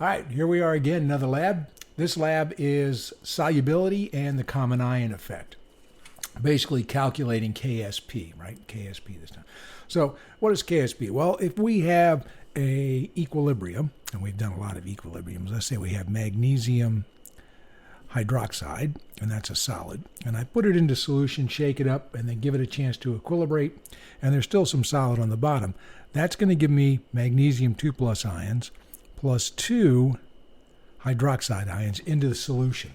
All right, here we are again, another lab. This lab is solubility and the common ion effect. Basically calculating Ksp, right? Ksp this time. So what is Ksp? Well, if we have a equilibrium, and we've done a lot of equilibriums, let's say we have magnesium hydroxide, and that's a solid, and I put it into solution, shake it up, and then give it a chance to equilibrate, and there's still some solid on the bottom. That's going to give me magnesium 2 plus ions plus 2 hydroxide ions into the solution.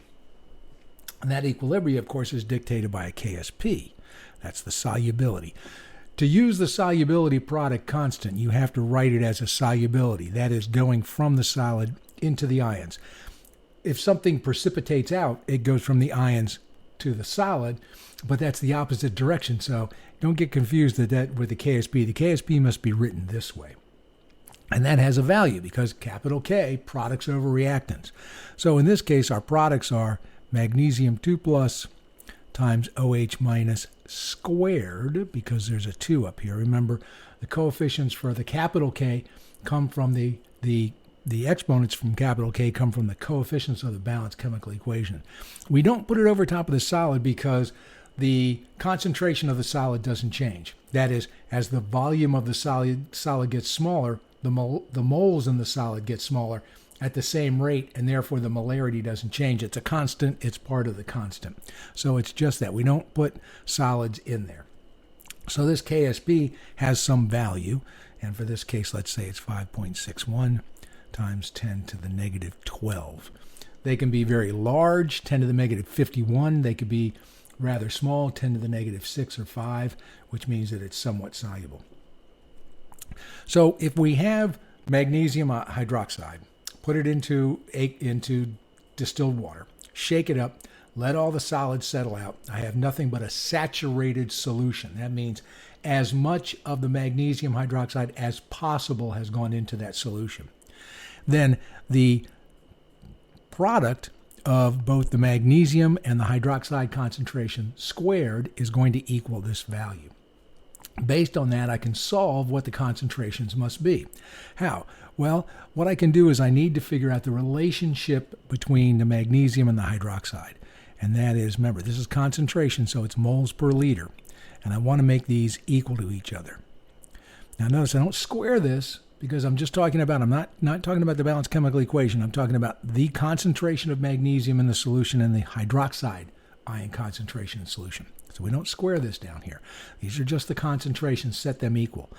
And that equilibrium, of course, is dictated by a Ksp. That's the solubility. To use the solubility product constant, you have to write it as a solubility. That is going from the solid into the ions. If something precipitates out, it goes from the ions to the solid, but that's the opposite direction. So don't get confused with the Ksp. The Ksp must be written this way. And that has a value because capital K, products over reactants. So in this case, our products are magnesium 2 plus times OH minus squared, because there's a 2 up here. Remember, the coefficients for the capital K come from the exponents from capital K come from the coefficients of the balanced chemical equation. We don't put it over top of the solid because the concentration of the solid doesn't change. That is, as the volume of the solid gets smaller, the moles in the solid get smaller at the same rate, and therefore the molarity doesn't change. It's a constant. It's part of the constant. So it's just that. We don't put solids in there. So this Ksp has some value, and for this case, let's say it's 5.61 times 10 to the negative 12. They can be very large, 10 to the negative 51. They could be rather small, 10 to the negative 6 or 5, which means that it's somewhat soluble. So if we have magnesium hydroxide, put it into distilled water, shake it up, let all the solids settle out. I have nothing but a saturated solution. That means as much of the magnesium hydroxide as possible has gone into that solution. Then the product of both the magnesium and the hydroxide concentration squared is going to equal this value. Based on that, I can solve what the concentrations must be. How? Well, what I can do is I need to figure out the relationship between the magnesium and the hydroxide. And that is, remember, this is concentration, so it's moles per liter. And I want to make these equal to each other. Now notice I don't square this because I'm just talking about, I'm not talking about the balanced chemical equation. I'm talking about the concentration of magnesium in the solution and the hydroxide ion concentration in solution. So we don't square this down here. These are just the concentrations, set them equal.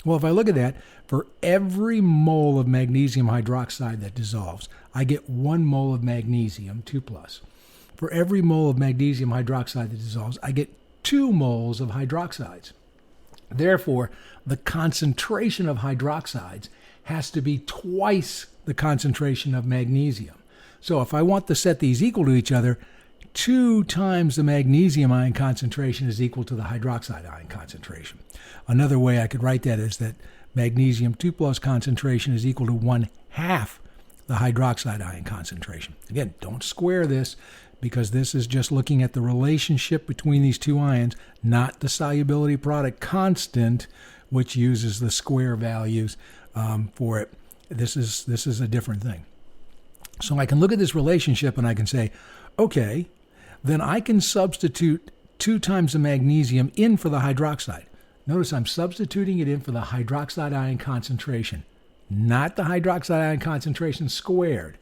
Well, if I look at that, for every mole of magnesium hydroxide that dissolves, I get 1 mole of magnesium, 2 plus. For every mole of magnesium hydroxide that dissolves, I get 2 moles of hydroxides. Therefore, the concentration of hydroxides has to be twice the concentration of magnesium. So if I want to set these equal to each other, 2 times the magnesium ion concentration is equal to the hydroxide ion concentration. Another way I could write that is that magnesium 2 plus concentration is equal to 1/2 the hydroxide ion concentration. Again, don't square this because this is just looking at the relationship between these two ions, not the solubility product constant, which uses the square values for it. This is a different thing. So I can look at this relationship and I can say, okay, then I can substitute 2 times the magnesium in for the hydroxide. Notice I'm substituting it in for the hydroxide ion concentration, not the hydroxide ion concentration squared.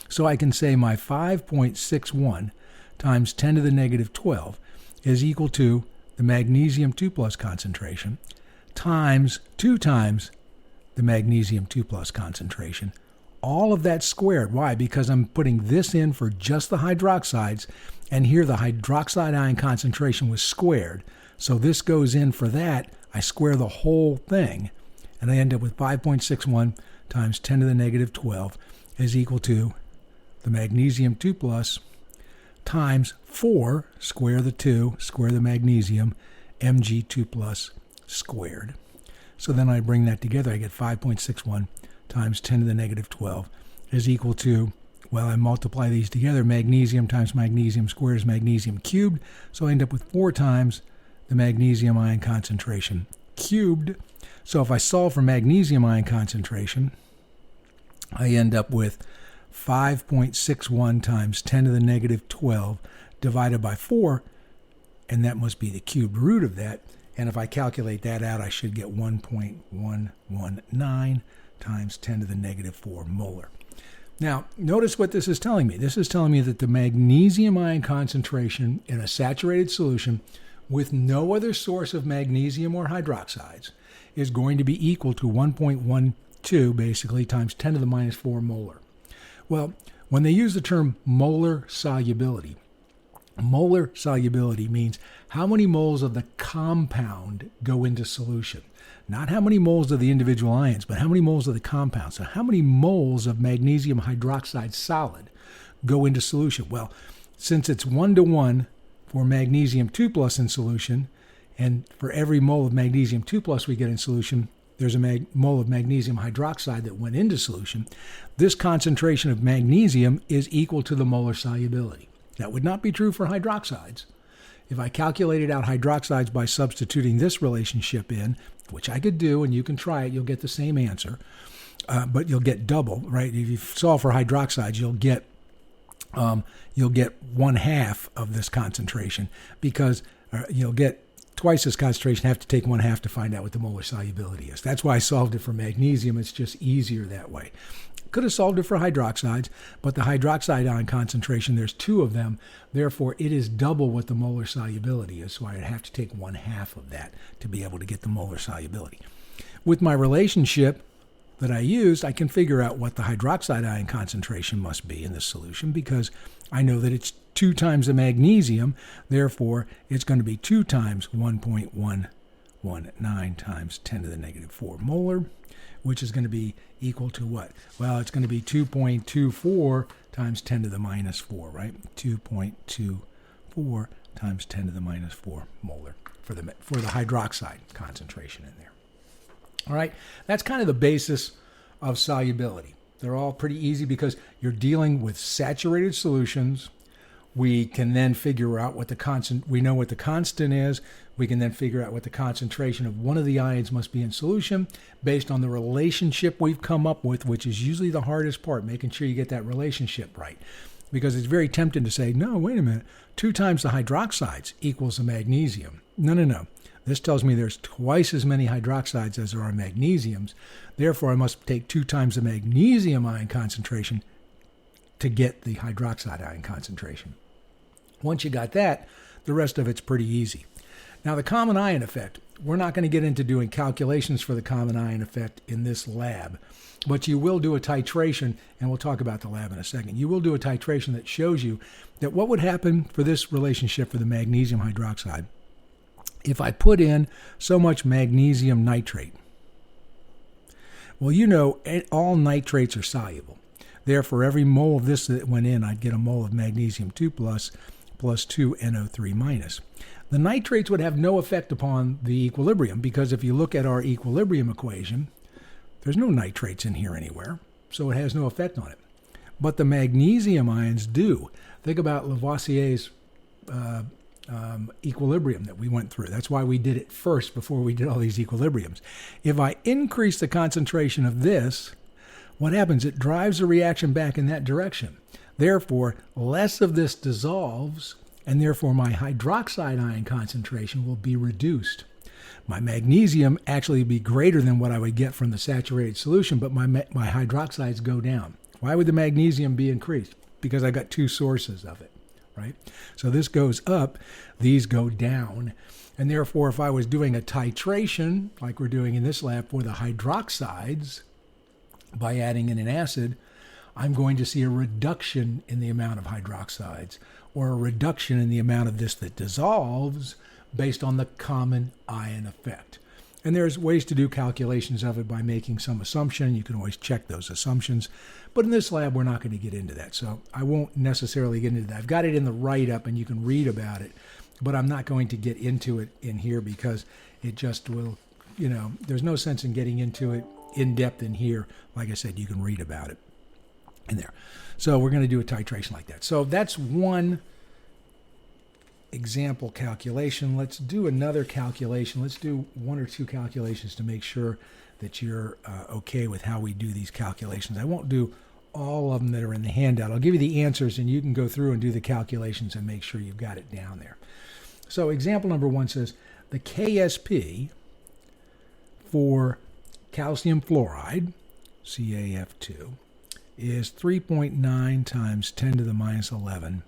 So I can say my 5.61 times 10 to the negative 12 is equal to the magnesium 2 plus concentration times 2 times the magnesium 2 plus concentration. All of that squared. Why? Because I'm putting this in for just the hydroxides, and here the hydroxide ion concentration was squared. So this goes in for that. I square the whole thing, and I end up with 5.61 times 10 to the negative 12 is equal to the magnesium 2 plus times 4, square the 2, square the magnesium, Mg2 plus squared. So then I bring that together. I get 5.61 times 10 to the negative 12 is equal to, well, I multiply these together. Magnesium times magnesium squared is magnesium cubed. So I end up with 4 times the magnesium ion concentration cubed. So if I solve for magnesium ion concentration, I end up with 5.61 times 10 to the negative 12 divided by 4, and that must be the cubed root of that. And if I calculate that out, I should get 1.119 times 10 to the negative 4 molar. Now, notice what this is telling me. This is telling me that the magnesium ion concentration in a saturated solution with no other source of magnesium or hydroxides is going to be equal to 1.12, basically, times 10 to the minus 4 molar. Well, when they use the term molar solubility means how many moles of the compound go into solution. Not how many moles of the individual ions, but how many moles of the compound. So how many moles of magnesium hydroxide solid go into solution? Well, since it's 1-to-1 for magnesium 2 plus in solution, and for every mole of magnesium 2 plus we get in solution, there's a mole of magnesium hydroxide that went into solution, this concentration of magnesium is equal to the molar solubility. That would not be true for hydroxides. If I calculated out hydroxides by substituting this relationship in, which I could do, and you can try it, you'll get the same answer, but you'll get double, right? If you solve for hydroxides, you'll get 1/2 of this concentration, because you'll get twice this concentration, have to take 1/2 to find out what the molar solubility is. That's why I solved it for magnesium. It's just easier that way. Could have solved it for hydroxides, but the hydroxide ion concentration, there's 2 of them. Therefore, it is double what the molar solubility is, so I'd have to take 1/2 of that to be able to get the molar solubility. With my relationship that I used, I can figure out what the hydroxide ion concentration must be in this solution, because I know that it's 2 times the magnesium. Therefore, it's going to be 2 times 1.119 times 10 to the negative 4 molar, which is going to be equal to what? Well, it's going to be 2.24 times 10 to the minus 4, right? 2.24 times 10 to the minus 4 molar for the hydroxide concentration in there. All right, that's kind of the basis of solubility. They're all pretty easy because you're dealing with saturated solutions. We can then figure out what the constant, we know what the constant is. We can then figure out what the concentration of one of the ions must be in solution based on the relationship we've come up with, which is usually the hardest part, making sure you get that relationship right. Because it's very tempting to say, no, wait a minute, 2 times the hydroxides equals the magnesium. No. This tells me there's twice as many hydroxides as there are magnesiums. Therefore, I must take 2 times the magnesium ion concentration to get the hydroxide ion concentration. Once you got that, the rest of it's pretty easy. Now, the common ion effect, we're not going to get into doing calculations for the common ion effect in this lab, but you will do a titration, and we'll talk about the lab in a second. You will do a titration that shows you that what would happen for this relationship for the magnesium hydroxide if I put in so much magnesium nitrate. Well, you know, all nitrates are soluble. Therefore, every mole of this that went in, I'd get a mole of magnesium 2 plus 2 NO3 minus. The nitrates would have no effect upon the equilibrium, because if you look at our equilibrium equation, there's no nitrates in here anywhere, so it has no effect on it. But the magnesium ions do. Think about Lavoisier's equilibrium that we went through. That's why we did it first before we did all these equilibriums. If I increase the concentration of this, what happens? It drives the reaction back in that direction. Therefore, less of this dissolves, and therefore my hydroxide ion concentration will be reduced. My magnesium actually be greater than what I would get from the saturated solution, but my hydroxides go down. Why would the magnesium be increased? Because I got 2 sources of it, right? So this goes up, these go down. And therefore, if I was doing a titration, like we're doing in this lab for the hydroxides, by adding in an acid, I'm going to see a reduction in the amount of hydroxides, or a reduction in the amount of this that dissolves based on the common ion effect. And there's ways to do calculations of it by making some assumption. You can always check those assumptions. But in this lab, we're not going to get into that. So I won't necessarily get into that. I've got it in the write-up, and you can read about it. But I'm not going to get into it in here because it just will, there's no sense in getting into it in depth in here. Like I said, you can read about it in there. So we're going to do a titration like that. So that's one example calculation. Let's do another calculation. Let's do 1 or 2 calculations to make sure that you're okay with how we do these calculations. I won't do all of them that are in the handout. I'll give you the answers, and you can go through and do the calculations and make sure you've got it down there. So example number 1 says the KSP for calcium fluoride, CaF2, is 3.9 times 10 to the minus 11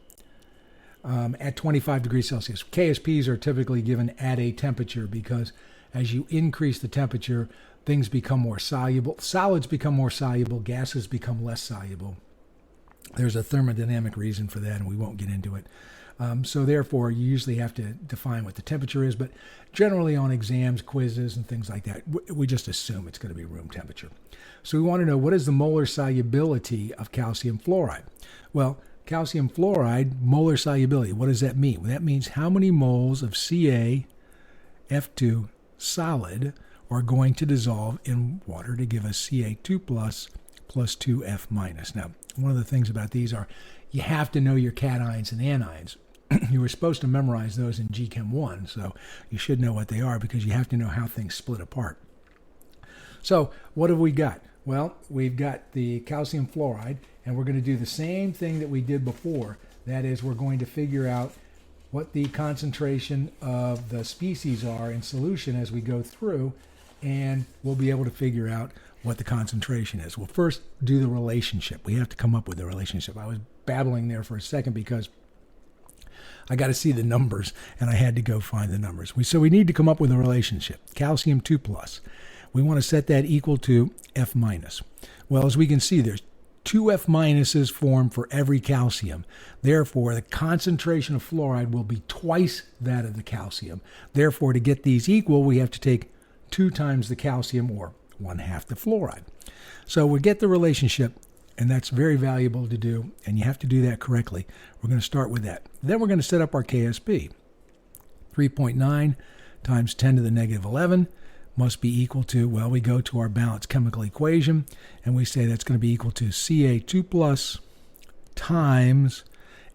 at 25 degrees Celsius. KSPs are typically given at a temperature because as you increase the temperature, things become more soluble. Solids become more soluble. Gases become less soluble. There's a thermodynamic reason for that, and we won't get into it. So therefore, you usually have to define what the temperature is, but generally on exams, quizzes, and things like that, we just assume it's going to be room temperature. So we want to know, what is the molar solubility of calcium fluoride? Well, calcium fluoride, molar solubility, what does that mean? Well, that means how many moles of CaF2 solid are going to dissolve in water to give us Ca2 plus 2F minus. Now, one of the things about these are you have to know your cations and anions. You were supposed to memorize those in GChem 1, so you should know what they are because you have to know how things split apart. So what have we got? Well, we've got the calcium fluoride, and we're going to do the same thing that we did before. That is, we're going to figure out what the concentration of the species are in solution as we go through, and we'll be able to figure out what the concentration is. We'll first do the relationship. We have to come up with the relationship. I was babbling there for a second because I got to see the numbers, and I had to go find the numbers. So we need to come up with a relationship. Calcium 2 plus. We want to set that equal to F minus. Well, as we can see, there's 2 F minuses formed for every calcium. Therefore, the concentration of fluoride will be twice that of the calcium. Therefore, to get these equal, we have to take 2 times the calcium, or 1/2 the fluoride. So we get the relationship, and that's very valuable to do, and you have to do that correctly. We're going to start with that. Then we're going to set up our KSP. 3.9 times 10 to the negative 11 must be equal to, well, we go to our balanced chemical equation, and we say that's going to be equal to Ca2 plus times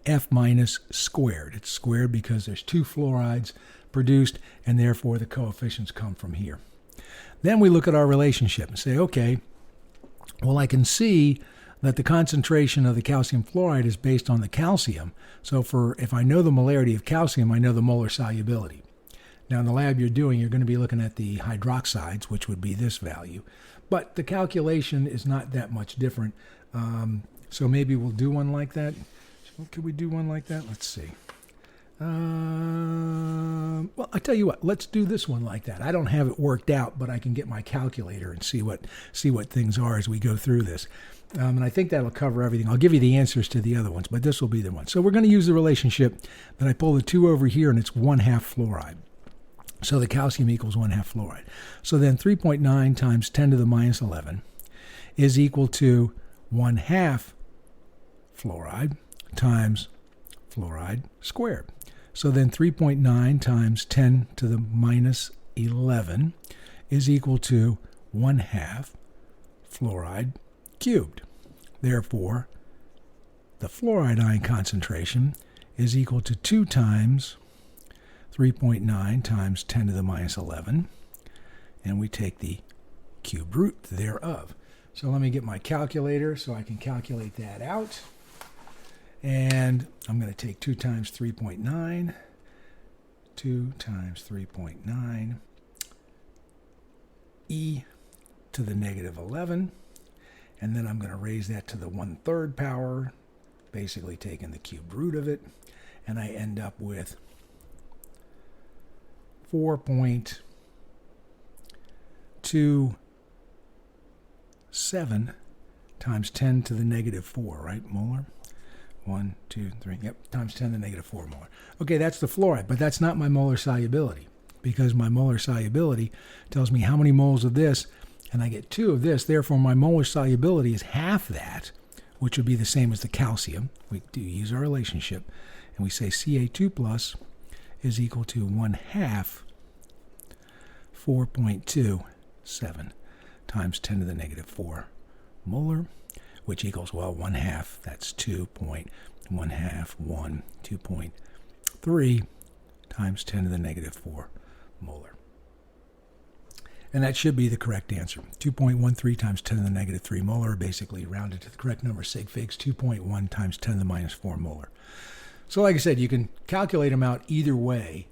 F minus squared. It's squared because there's 2 fluorides produced, and therefore the coefficients come from here. Then we look at our relationship and say, okay, well, I can see that the concentration of the calcium fluoride is based on the calcium. So if I know the molarity of calcium, I know the molar solubility. Now, in the lab you're going to be looking at the hydroxides, which would be this value. But the calculation is not that much different. So maybe we'll do one like that. Could we do one like that? Let's see. Well, I tell you what, let's do this one like that. I don't have it worked out, but I can get my calculator and see what things are as we go through this. And I think that'll cover everything. I'll give you the answers to the other ones, but this will be the one. So we're going to use the relationship that I pull the 2 over here, and it's 1/2 fluoride. So the calcium equals 1/2 fluoride. So then 3.9 times 10 to the minus 11 is equal to 1/2 fluoride times fluoride squared. So then 3.9 times 10 to the minus 11 is equal to 1/2 fluoride cubed. Therefore, the fluoride ion concentration is equal to 2 times 3.9 times 10 to the minus 11, and we take the cube root thereof. So let me get my calculator so I can calculate that out. And I'm going to take 2 times 3.9, 2 times 3.9, e to the negative 11, and then I'm going to raise that to the 1/3 power, basically taking the cube root of it, and I end up with 4.27 times 10 to the negative 4, right, molar? 1, 2, 3, yep, times 10 to the negative 4 molar. Okay, that's the fluoride, but that's not my molar solubility, because my molar solubility tells me how many moles of this, and I get 2 of this. Therefore, my molar solubility is half that, which would be the same as the calcium. We do use our relationship, and we say Ca2 plus is equal to 1/2 4.27 times 10 to the negative 4 molar, which equals, well, 1/2. That's 2.3 times 10 to the negative 4 molar. And that should be the correct answer. 2.13 times 10 to the negative 3 molar, basically rounded to the correct number, sig figs 2.1 times 10 to the minus 4 molar. So like I said, you can calculate them out either way.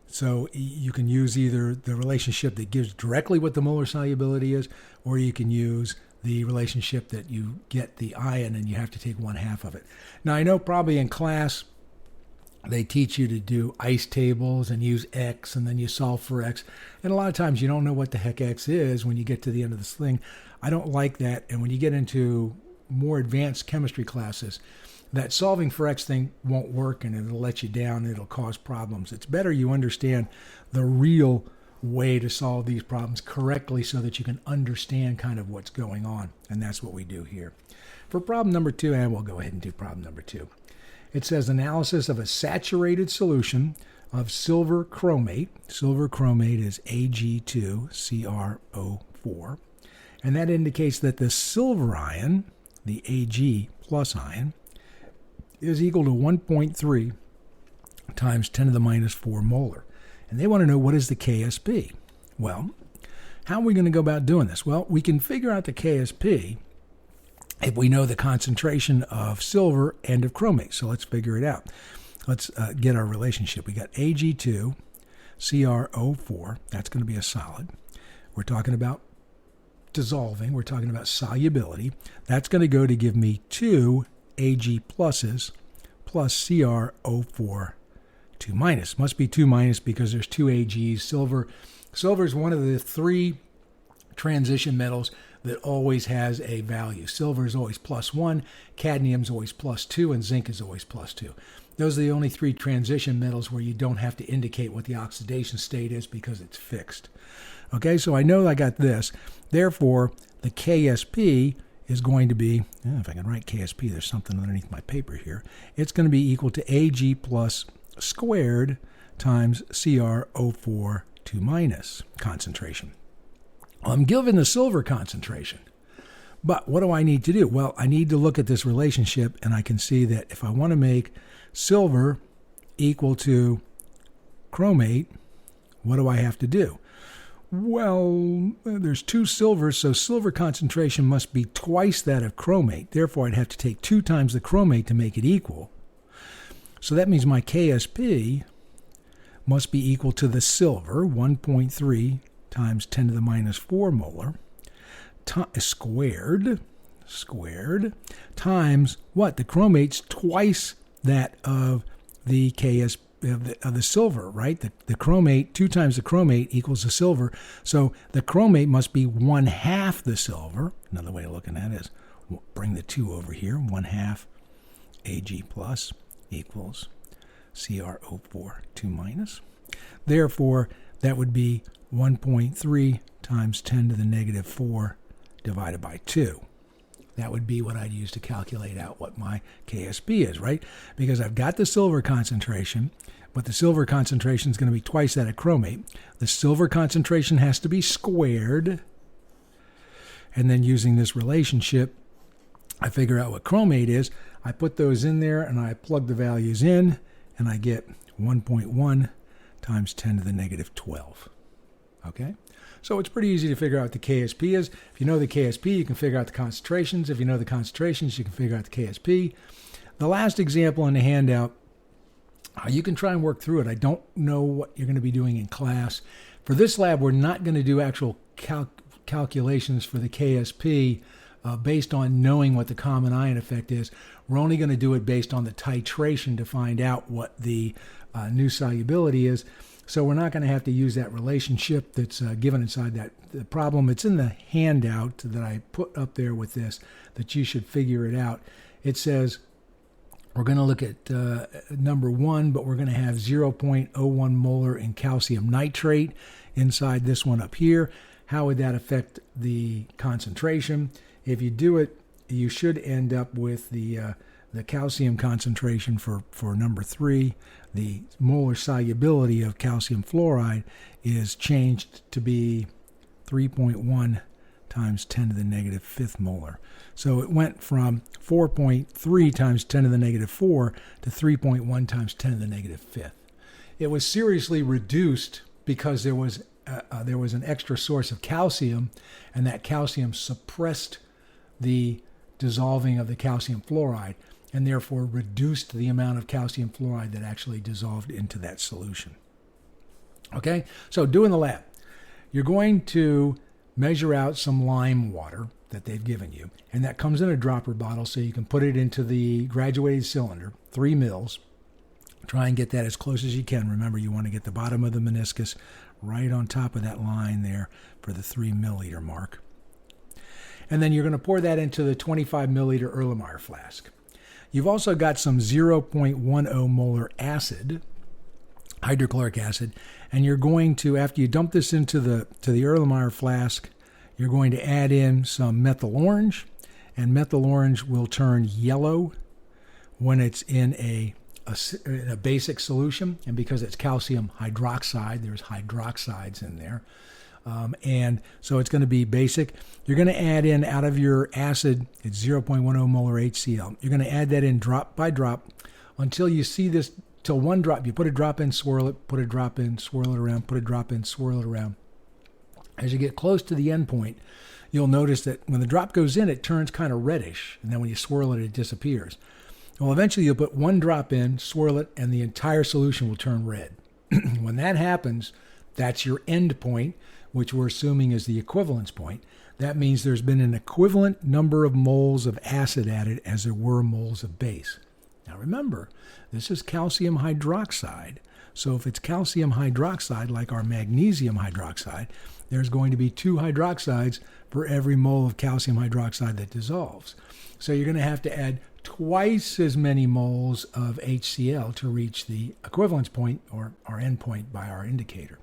So you can use either the relationship that gives directly what the molar solubility is, or you can use the relationship that you get the ion and you have to take 1/2 of it. Now, I know probably in class they teach you to do ice tables and use X, and then you solve for X. And a lot of times you don't know what the heck X is when you get to the end of this thing. I don't like that. And when you get into more advanced chemistry classes, that solving for X thing won't work, and it'll let you down. It'll cause problems. It's better you understand the real way to solve these problems correctly so that you can understand kind of what's going on. And that's what we do here. For problem number 2, and we'll go ahead and do problem number 2. It says analysis of a saturated solution of silver chromate. Silver chromate is Ag2CrO4. And that indicates that the silver ion, the Ag plus ion, is equal to 1.3 times 10 to the minus 4 molar. And they want to know, what is the Ksp? Well, how are we going to go about doing this? Well, we can figure out the Ksp if we know the concentration of silver and of chromate. So let's figure it out. Let's get our relationship. We got Ag2CrO4. That's going to be a solid. We're talking about dissolving. We're talking about solubility. That's going to go to give me 2 Ag pluses plus CrO4 2 minus. Must be 2 minus because there's 2 Ags. Silver is one of the 3 transition metals that always has a value. Silver is always +1, cadmium is always +2, and zinc is always +2. Those are the only 3 transition metals where you don't have to indicate what the oxidation state is because it's fixed. Okay, so I know I got this. Therefore, the Ksp is going to be, if I can write Ksp, there's something underneath my paper here. It's going to be equal to Ag plus squared times CrO4 2 minus concentration. I'm given the silver concentration. But what do I need to do? Well, I need to look at this relationship, and I can see that if I want to make silver equal to chromate, what do I have to do? Well, there's 2 silvers, so silver concentration must be twice that of chromate. Therefore, I'd have to take 2 times the chromate to make it equal. So that means my Ksp must be equal to the silver, 1.3 times 10 to the minus 4 molar, squared, times what? The chromate's twice that of the Ksp, of the silver, right? The chromate, 2 times the chromate equals the silver. So the chromate must be 1/2 the silver. Another way of looking at it is bring the 2 over here. 1/2 Ag plus equals CrO4 2 minus. Therefore, that would be 1.3 times 10 to the negative 4 divided by 2. That would be what I'd use to calculate out what my Ksp is, right? Because I've got the silver concentration, but the silver concentration is going to be twice that of chromate. The silver concentration has to be squared. And then using this relationship, I figure out what chromate is. I put those in there, and I plug the values in, and I get 1.1 times 10 to the negative 12. Okay? So it's pretty easy to figure out what the Ksp is. If you know the Ksp, you can figure out the concentrations. If you know the concentrations, you can figure out the Ksp. The last example in the handout, you can try and work through it. I don't know what you're going to be doing in class. For this lab, we're not going to do actual calculations for the Ksp based on knowing what the common ion effect is. We're only going to do it based on the titration to find out what the new solubility is. So we're not going to have to use that relationship that's given inside that the problem. It's in the handout that I put up there with this, that you should figure it out. It says we're going to look at number 1, but we're going to have 0.01 molar in calcium nitrate inside this one up here. How would that affect the concentration? If you do it, you should end up with the calcium concentration for number 3. The molar solubility of calcium fluoride is changed to be 3.1 times 10 to the negative 5th molar. So it went from 4.3 times 10 to the negative 4 to 3.1 times 10 to the negative 5th. It was seriously reduced because there was there was an extra source of calcium, and that calcium suppressed the dissolving of the calcium fluoride, and therefore reduced the amount of calcium fluoride that actually dissolved into that solution. Okay, so doing the lab, you're going to measure out some lime water that they've given you, and that comes in a dropper bottle, so you can put it into the graduated cylinder, 3 mils. Try and get that as close as you can. Remember, you want to get the bottom of the meniscus right on top of that line there for the 3 milliliter mark. And then you're going to pour that into the 25 milliliter Erlenmeyer flask. You've also got some 0.10 molar acid, hydrochloric acid, and you're going to, after you dump this into the Erlenmeyer flask, you're going to add in some methyl orange, and methyl orange will turn yellow when it's in a basic solution, and because it's calcium hydroxide, there's hydroxides in there. And so it's going to be basic. You're going to add in, out of your acid, it's 0.10 molar HCl. You're going to add that in drop by drop until you see this, till one drop. You put a drop in, swirl it, put a drop in, swirl it around, put a drop in, swirl it around. As you get close to the end point, you'll notice that when the drop goes in, it turns kind of reddish, and then when you swirl it, it disappears. Well, eventually you'll put one drop in, swirl it, and the entire solution will turn red. When that happens, that's your end point, which we're assuming is the equivalence point. That means there's been an equivalent number of moles of acid added as there were moles of base. Now remember, this is calcium hydroxide. So if it's calcium hydroxide, like our magnesium hydroxide, there's going to be 2 hydroxides for every mole of calcium hydroxide that dissolves. So you're going to have to add twice as many moles of HCl to reach the equivalence point, or our end point by our indicator.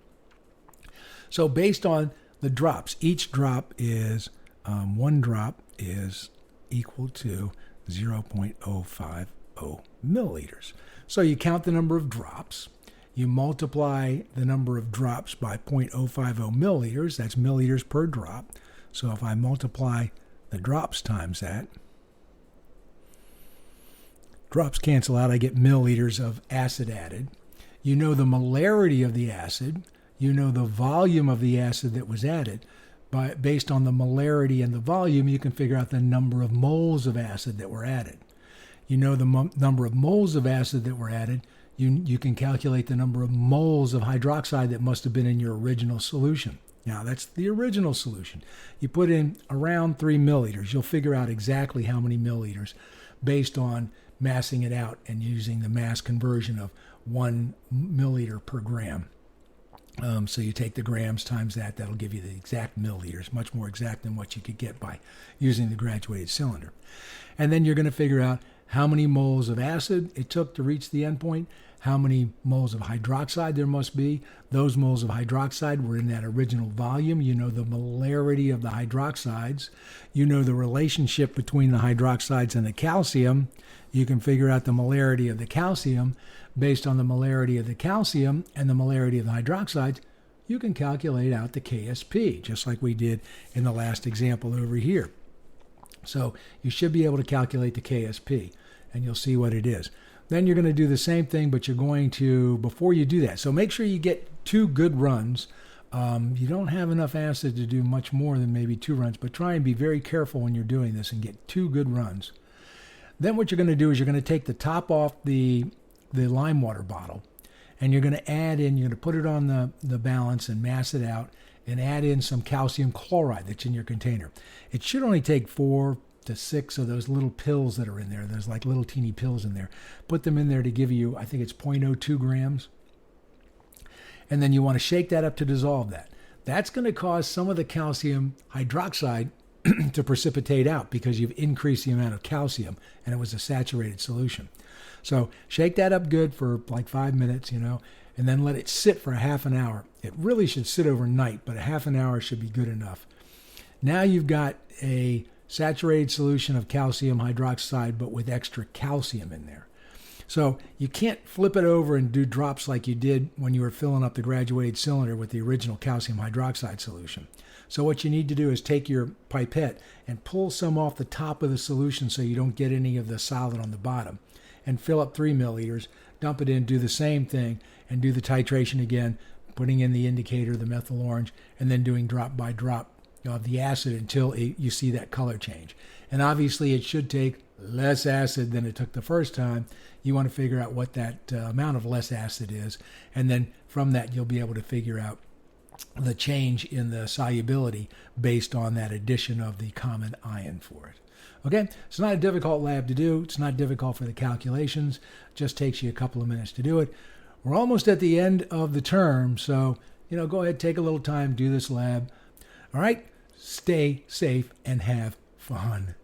So based on the drops, each drop is, one drop is equal to 0.050 milliliters. So you count the number of drops, you multiply the number of drops by 0.050 milliliters, that's milliliters per drop. So if I multiply the drops times that, drops cancel out, I get milliliters of acid added. You know the molarity of the acid, you know the volume of the acid that was added. Based on the molarity and the volume, you can figure out the number of moles of acid that were added. You know the number of moles of acid that were added, you can calculate the number of moles of hydroxide that must have been in your original solution. Now, that's the original solution. You put in around 3 milliliters. You'll figure out exactly how many milliliters based on massing it out and using the mass conversion of 1 milliliter per gram. So you take the grams times that, that'll give you the exact milliliters, much more exact than what you could get by using the graduated cylinder. And then you're going to figure out how many moles of acid it took to reach the endpoint, how many moles of hydroxide there must be. Those moles of hydroxide were in that original volume. You know the molarity of the hydroxides. You know the relationship between the hydroxides and the calcium. You can figure out the molarity of the calcium. Based on the molarity of the calcium and the molarity of the hydroxides, you can calculate out the Ksp, just like we did in the last example over here. So you should be able to calculate the Ksp, and you'll see what it is. Then you're going to do the same thing, but you're going to, before you do that, so make sure you get 2 good runs. You don't have enough acid to do much more than maybe 2 runs, but try and be very careful when you're doing this and get 2 good runs. Then what you're going to do is you're going to take the top off the lime water bottle, and you're going to add in, you're going to put it on the balance and mass it out and add in some calcium chloride that's in your container. It should only take 4 to 6 of those little pills that are in there. There's like little teeny pills in there. Put them in there to give you, I think it's 0.02 grams. And then you want to shake that up to dissolve that. That's going to cause some of the calcium hydroxide to precipitate out because you've increased the amount of calcium and it was a saturated solution. So shake that up good for like 5 minutes, and then let it sit for a half an hour. It really should sit overnight, but a half an hour should be good enough. Now you've got a saturated solution of calcium hydroxide, but with extra calcium in there. So you can't flip it over and do drops like you did when you were filling up the graduated cylinder with the original calcium hydroxide solution. So what you need to do is take your pipette and pull some off the top of the solution so you don't get any of the solid on the bottom, and fill up 3 milliliters, dump it in, do the same thing, and do the titration again. putting in the indicator, the methyl orange, and then doing drop by drop of the acid until you see that color change. And obviously it should take less acid than it took the first time. You want to figure out what that amount of less acid is, and then from that you'll be able to figure out the change in the solubility based on that addition of the common ion for it. Okay, it's not a difficult lab to do. It's not difficult for the calculations. It just takes you a couple of minutes to do it. We're almost at the end of the term, so go ahead, take a little time, do this lab. All right, stay safe and have fun.